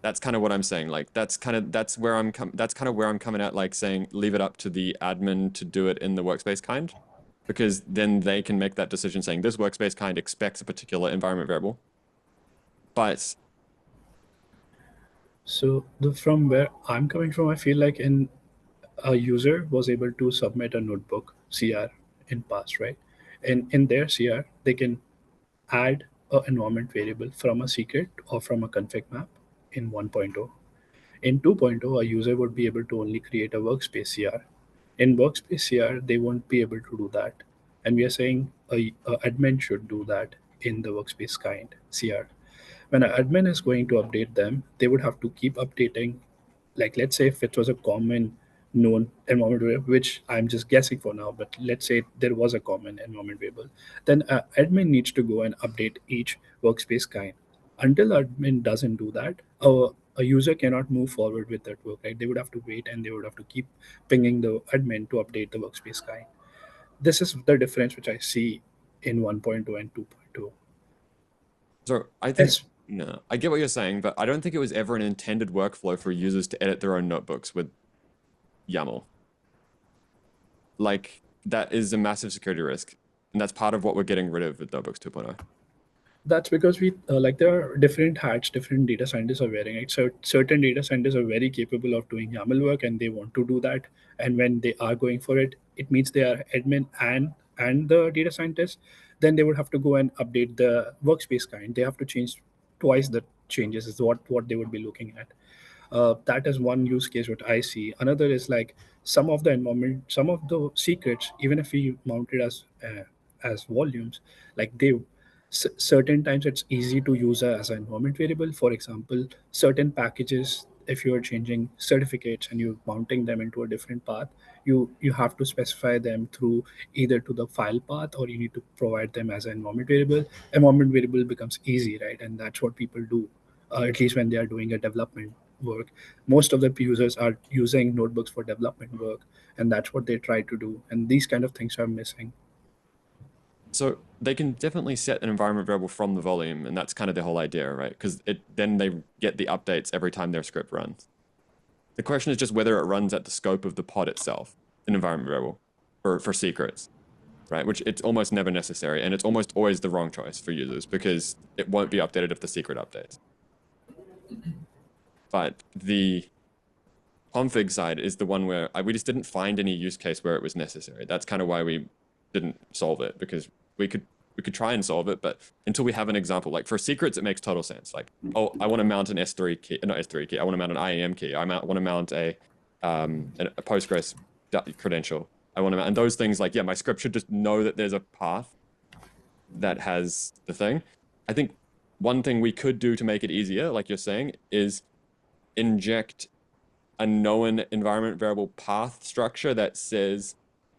That's kind of what I'm saying. Like that's kind of where I'm coming at, like saying leave it up to the admin to do it in the workspace kind, because then they can make that decision saying this workspace kind expects a particular environment variable. But so from where I'm coming from, I feel like in a user was able to submit a notebook CR in past, right? And in their CR, they can add an environment variable from a secret or from a config map in 1.0. In 2.0, a user would be able to only create a workspace CR In workspace CR, they won't be able to do that. And we are saying a admin should do that in the workspace kind CR. When an admin is going to update them, they would have to keep updating. Like, let's say if it was a common known environment variable, which I'm just guessing for now, but let's say there was a common environment variable, then admin needs to go and update each workspace kind. Until admin doesn't do that, a user cannot move forward with that work, right? They would have to wait and they would have to keep pinging the admin to update the workspace kind. This is the difference which I see in 1.2 and 2.2. So I think, Yes. no, I get what you're saying, but I don't think it was ever an intended workflow for users to edit their own notebooks with YAML. Like, that is a massive security risk. And that's part of what we're getting rid of with Notebooks 2.0. That's because we like there are different hats different data scientists are wearing, right? So certain data scientists are very capable of doing YAML work and they want to do that. And when they are going for it, it means they are admin and the data scientist. Then they would have to go and update the workspace kind. They have to change twice the changes is what they would be looking at. That is one use case what I see. Another is like some of the environment, some of the secrets, even if we mount it as volumes, like they certain times it's easy to use as an environment variable. For example, certain packages, if you're changing certificates and you're mounting them into a different path, you have to specify them through either to the file path or you need to provide them as an environment variable. Environment variable becomes easy, right? And that's what people do, at least when they are doing a development work. Most of the users are using notebooks for development work, and that's what they try to do. And these kind of things are missing. So they can definitely set an environment variable from the volume, and that's kind of the whole idea, right? Because then they get the updates every time their script runs. The question is just whether it runs at the scope of the pod itself, an environment variable, for secrets, right? Which it's almost never necessary, and it's almost always the wrong choice for users because it won't be updated if the secret updates. But the config side is the one where we just didn't find any use case where it was necessary. That's kind of why we didn't solve it, because we could try and solve it, but until we have an example, like for secrets, it makes total sense. Like, oh, I want to mount an S3 key, not S3 key. I want to mount an IAM key. I want to mount a Postgres credential. I want to mount, and those things, like, yeah, my script should just know that there's a path that has the thing. I think one thing we could do to make it easier, like you're saying, is inject a known environment variable path structure that says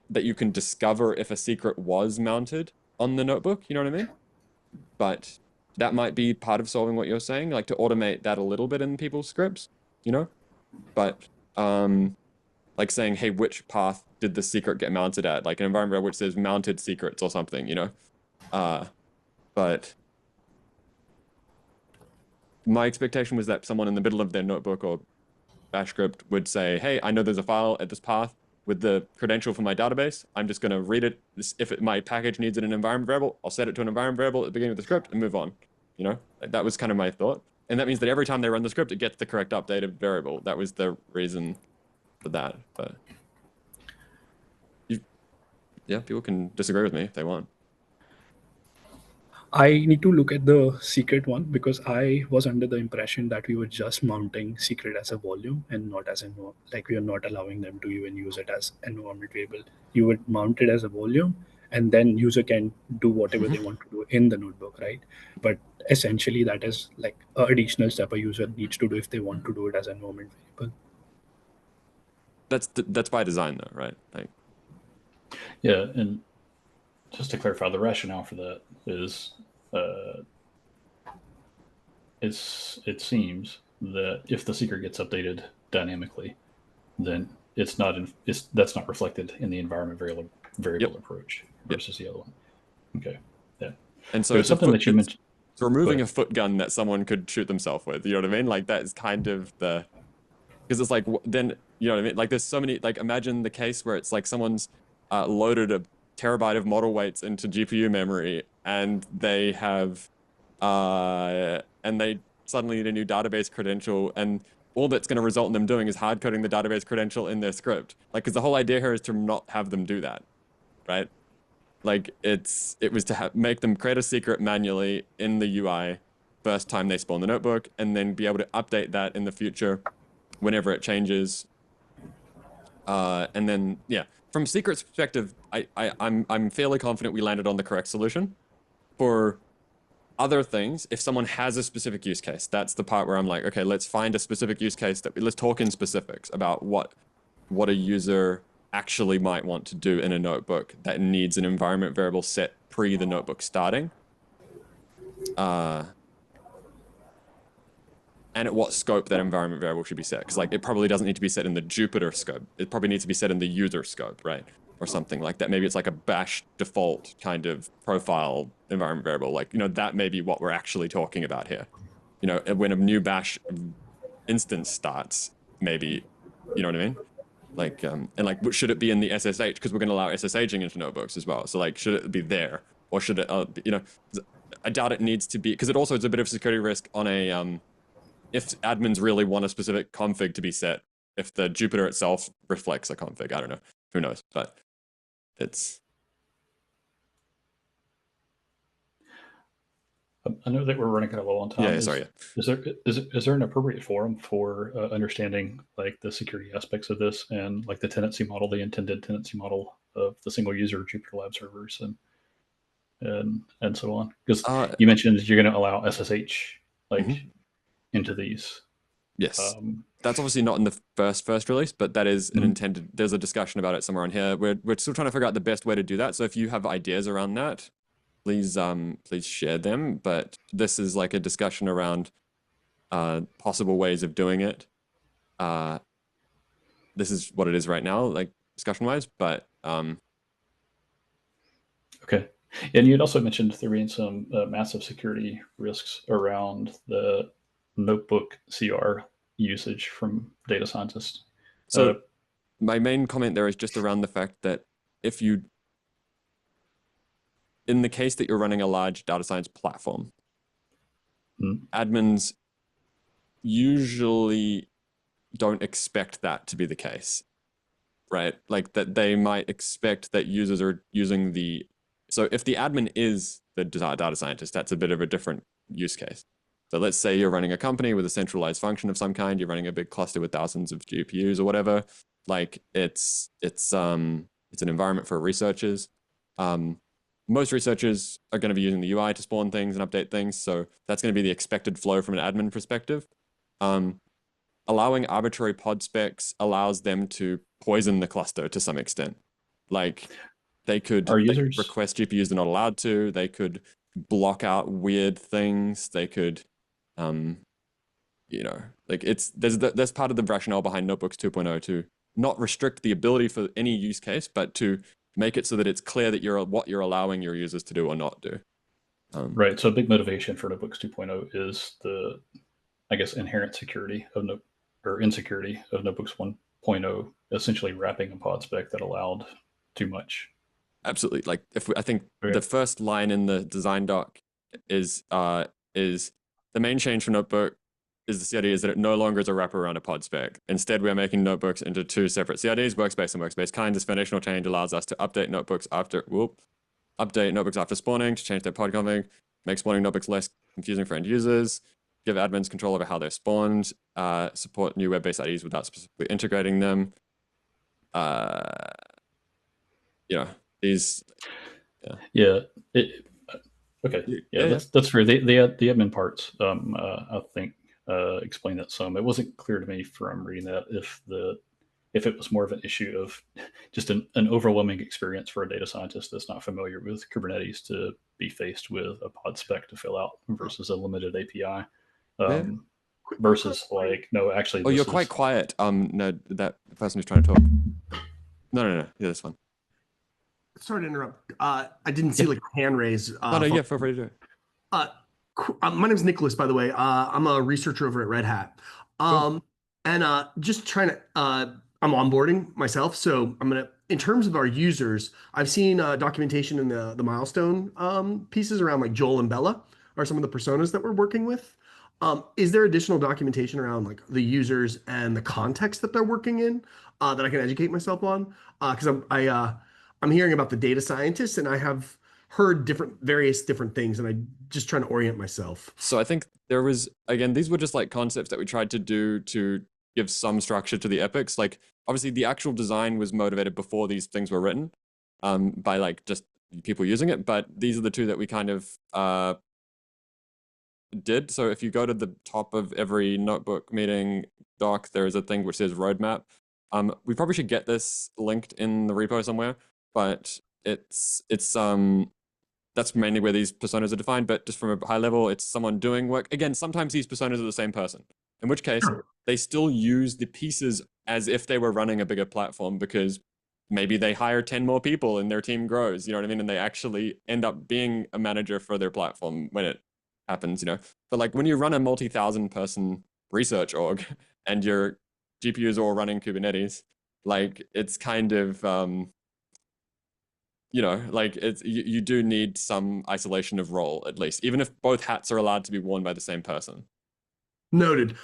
that you can discover if a secret was mounted on the notebook, you know what I mean? But that might be part of solving what you're saying, like to automate that a little bit in people's scripts, you know? But like saying, hey, which path did the secret get mounted at? Like an environment variable which says mounted secrets or something, you know? But my expectation was that someone in the middle of their notebook or bash script would say, hey, I know there's a file at this path with the credential for my database. I'm just going to read it. If my package needs it in an environment variable, I'll set it to an environment variable at the beginning of the script and move on. You know, like that was kind of my thought. And that means that every time they run the script, it gets the correct updated variable. That was the reason for that. But yeah, people can disagree with me if they want. I need to look at the secret one because I was under the impression that we were just mounting secret as a volume and not as like we are not allowing them to even use it as environment variable. You would mount it as a volume and then user can do whatever they want to do in the notebook, right? But essentially that is like an additional step a user needs to do if they want to do it as an environment variable. That's by design though, right? Like, yeah, and just to clarify, the rationale for that is it seems that if the secret gets updated dynamically, then that's not reflected in the environment variable approach versus the other one. Okay, yeah. And so there's something that you mentioned. It's removing a foot gun that someone could shoot themselves with. You know what I mean? Like that is kind of the, because it's like then you know what I mean. Like there's so many. Like imagine the case where it's like someone's loaded a terabyte of model weights into GPU memory, and they have, and they suddenly need a new database credential, and all that's going to result in them doing is hard coding the database credential in their script. Like, because the whole idea here is to not have them do that, right? Like it was to make them create a secret manually in the UI first time they spawn the notebook, and then be able to update that in the future whenever it changes. And then, yeah, from Secret's perspective, I'm fairly confident we landed on the correct solution. For other things, if someone has a specific use case, that's the part where I'm like, okay, let's find a specific use case let's talk in specifics about what a user actually might want to do in a notebook that needs an environment variable set pre the notebook starting. And at what scope that environment variable should be set. Because like it probably doesn't need to be set in the Jupyter scope. It probably needs to be set in the user scope, right? Or something like that. Maybe it's like a bash default kind of profile environment variable. Like, that may be what we're actually talking about here. When a new bash instance starts, maybe, you know what I mean? Like, and like, should it be in the SSH? Because we're going to allow SSHing into notebooks as well. So like, should it be there? Or should it, I doubt it needs to be, because it also is a bit of a security risk on a, if admins really want a specific config to be set, if the Jupyter itself reflects a config, I don't know, who knows, but it's. I know that we're running kind of low on time. Yeah, sorry. Yeah. Is there an appropriate forum for understanding like the security aspects of this and like the tenancy model, the intended tenancy model of the single user Jupyter Lab servers and so on? Because you mentioned you're going to allow SSH into these. Yes. That's obviously not in the first release, but that is an intended, there's a discussion about it somewhere on here. We're still trying to figure out the best way to do that. So if you have ideas around that, please share them. But this is like a discussion around possible ways of doing it. This is what it is right now, like discussion wise, but okay. And you had also mentioned there being some massive security risks around the notebook CR usage from data scientists. So my main comment there is just around the fact that if you, in the case that you're running a large data science platform, admins usually don't expect that to be the case, right? Like that they might expect that users are using so if the admin is the data scientist, that's a bit of a different use case. So let's say you're running a company with a centralized function of some kind, you're running a big cluster with thousands of GPUs or whatever, like it's an environment for researchers. Most researchers are going to be using the UI to spawn things and update things. So that's going to be the expected flow from an admin perspective. Allowing arbitrary pod specs allows them to poison the cluster to some extent. Like they could request GPUs they're not allowed to. They could block out weird things. They could, like there's part of the rationale behind Notebooks 2.0 to not restrict the ability for any use case, but to make it so that it's clear that what you're allowing your users to do or not do. Right. So a big motivation for Notebooks 2.0 is the, I guess, inherent security of insecurity of Notebooks 1.0, essentially wrapping a pod spec that allowed too much. Absolutely. Like I think the first line in the design doc is the main change for Notebook is the CRD is that it no longer is a wrapper around a pod spec. Instead, we're making notebooks into two separate CRDs, workspace and workspace kind. This foundational change allows us to update notebooks after spawning to change their pod config, make spawning notebooks less confusing for end users, give admins control over how they're spawned, support new web-based IDs without specifically integrating them. These. Okay. Yeah, that's fair. The admin parts, I think, explain that some. It wasn't clear to me from reading that if it was more of an issue of just an overwhelming experience for a data scientist that's not familiar with Kubernetes to be faced with a pod spec to fill out versus a limited API. Versus like, no, actually. Oh, you're quite quiet. No, that person who's trying to talk. No. Yeah, that's fine. Sorry to interrupt. I didn't see like a hand raise. Yeah, feel free to do it. My name's Nicholas, by the way. I'm a researcher over at Red Hat. Cool. And just trying to, I'm onboarding myself. So in terms of our users, I've seen documentation in the milestone pieces around like Joel and Bella are some of the personas that we're working with. Is there additional documentation around like the users and the context that they're working in that I can educate myself on? Because I'm hearing about the data scientists and I have heard various different things and I'm just trying to orient myself. So I think there was, again, these were just like concepts that we tried to do to give some structure to the epics. Like obviously the actual design was motivated before these things were written, by like just people using it, but these are the two that we kind of did. So if you go to the top of every notebook meeting doc, there is a thing which says roadmap. We probably should get this linked in the repo somewhere, but it's that's mainly where these personas are defined. But just from a high level, it's someone doing work. Again, sometimes these personas are the same person, in which case they still use the pieces as if they were running a bigger platform, because maybe they hire 10 more people and their team grows, you know what I mean? And they actually end up being a manager for their platform when it happens, you know? But like when you run a multi-thousand person research org and your GPUs are all running Kubernetes, like it's kind of, you know, like it's, you do need some isolation of role at least, even if both hats are allowed to be worn by the same person. Noted.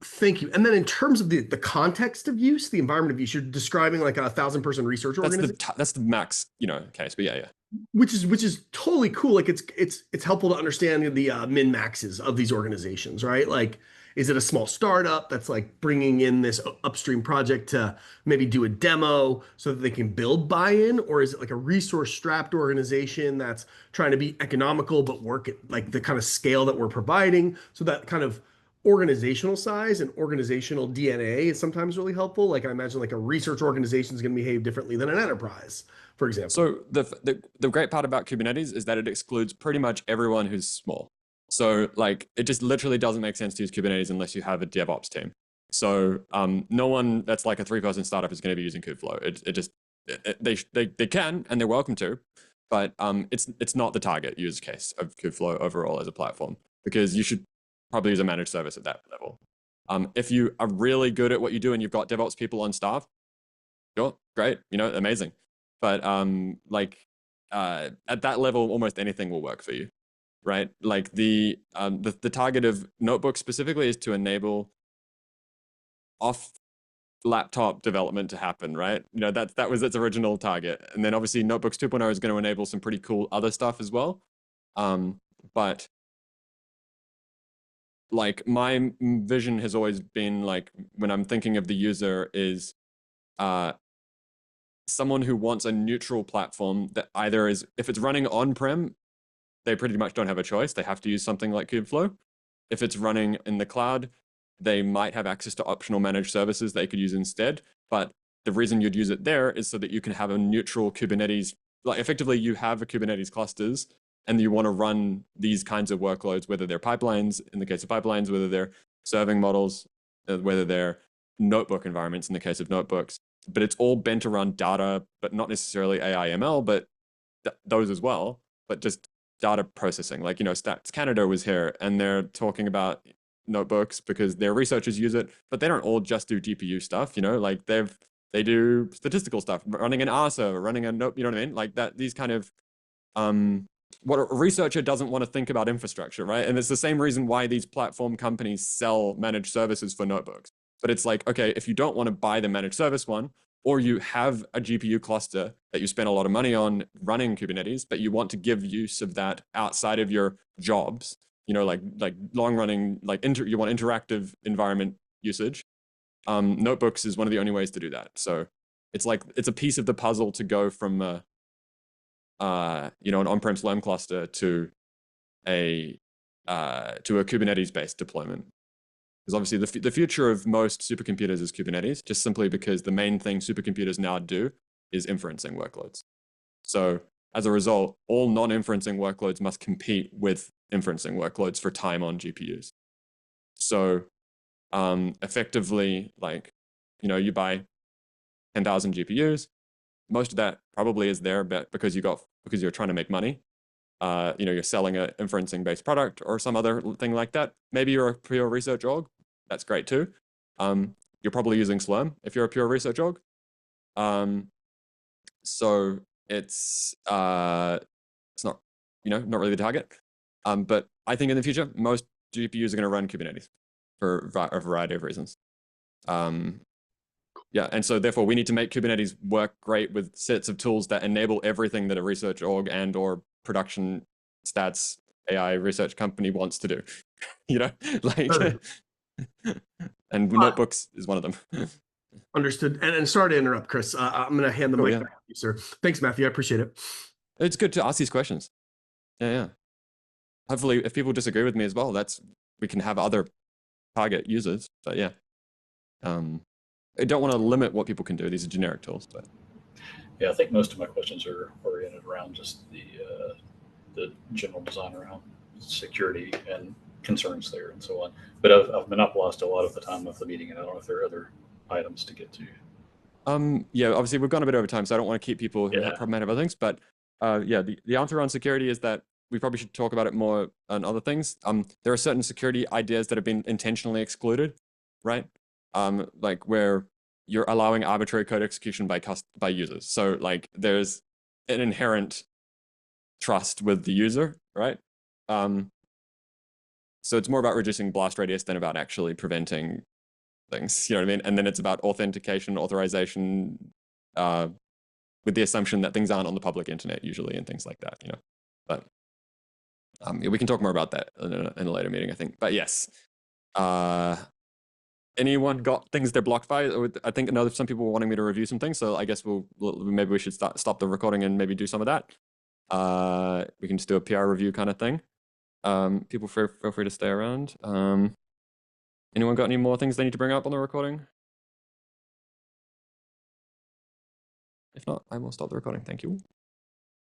Thank you. And then in terms of the context of use, the environment of use, you're describing like a 1,000-person research organization. That's the max, you know, case. But yeah. Which is totally cool. Like it's helpful to understand the min maxes of these organizations, right? Like, is it a small startup that's like bringing in this upstream project to maybe do a demo so that they can build buy-in, or is it like a resource-strapped organization that's trying to be economical but work at like the kind of scale that we're providing? So that kind of organizational size and organizational DNA is sometimes really helpful. Like I imagine like a research organization is going to behave differently than an enterprise, for example. So the great part about Kubernetes is that it excludes pretty much everyone who's small. So like it just literally doesn't make sense to use Kubernetes unless you have a DevOps team. So no one that's like a 3-person startup is going to be using Kubeflow. They can and they're welcome to, but it's not the target use case of Kubeflow overall as a platform, because you should probably use a managed service at that level. If you are really good at what you do and you've got DevOps people on staff, sure, great, you know, amazing. But at that level, almost anything will work for you, right? Like the target of Notebook specifically is to enable off laptop development to happen, right? You know, that was its original target. And then obviously Notebooks 2.0 is going to enable some pretty cool other stuff as well. But like my vision has always been like, when I'm thinking of the user, is someone who wants a neutral platform that either is, if it's running on-prem, they pretty much don't have a choice. They have to use something like Kubeflow. If it's running in the cloud, they might have access to optional managed services they could use instead. But the reason you'd use it there is so that you can have a neutral Kubernetes, like effectively you have a Kubernetes clusters and you want to run these kinds of workloads, whether they're pipelines, in the case of pipelines, whether they're serving models, whether they're notebook environments in the case of notebooks. But it's all bent around data, but not necessarily AI ML, but those as well, but just data processing. Like, you know, Stats Canada was here and they're talking about notebooks because their researchers use it, but they don't all just do GPU stuff, you know, like they do statistical stuff, running an R server, running a note, you know what I mean? Like that, these kind of, what a researcher doesn't want to think about infrastructure, right? And it's the same reason why these platform companies sell managed services for notebooks. But it's like, okay, if you don't want to buy the managed service one, or you have a GPU cluster that you spend a lot of money on running Kubernetes, but you want to give use of that outside of your jobs, you know, like long running, like you want interactive environment usage. Notebooks is one of the only ways to do that. So it's like, it's a piece of the puzzle to go from you know, an on-prem Slurm cluster to a Kubernetes-based deployment. Because obviously the future of most supercomputers is Kubernetes, just simply because the main thing supercomputers now do is inferencing workloads. So as a result, all non-inferencing workloads must compete with inferencing workloads for time on GPUs. So effectively, like, you know, you buy 10,000 GPUs, most of that probably is there because you're trying to make money. You know, you're selling an inferencing-based product or some other thing like that. Maybe you're a pure research org. That's great too. You're probably using Slurm if you're a pure research org. So it's not, you know, not really the target. But I think in the future, most GPUs are going to run Kubernetes for a variety of reasons. Yeah, and so therefore we need to make Kubernetes work great with sets of tools that enable everything that a research org and or production stats AI research company wants to do. You know, like And notebooks is one of them. Understood. And sorry to interrupt, Chris. I'm going to hand the Oh, mic yeah. back to you, sir. Thanks, Matthew. I appreciate it. It's good to ask these questions. Yeah. Hopefully, if people disagree with me as well, we can have other target users. But yeah, I don't want to limit what people can do. These are generic tools, but Yeah, I think most of my questions are oriented around just the general design around security and concerns there and so on. But I've monopolized a lot of the time of the meeting, and I don't know if there are other items to get to. yeah, obviously we've gone a bit over time, so I don't want to keep people who Yeah. have problematic other things. But yeah, the answer on security is that we probably should talk about it more on other things. There are certain security ideas that have been intentionally excluded, right? Like where you're allowing arbitrary code execution by users. So like there's an inherent trust with the user, right? So it's more about reducing blast radius than about actually preventing things, you know what I mean? And then it's about authentication, authorization, with the assumption that things aren't on the public internet usually and things like that, you know. But yeah, we can talk more about that in a later meeting, I think. But yes, anyone got things they're blocked by? I think some people were wanting me to review some things, so I guess maybe we should stop the recording and maybe do some of that. We can just do a PR review kind of thing. People feel free to stay around. Anyone got any more things they need to bring up on the recording? If not, I will stop the recording. Thank you.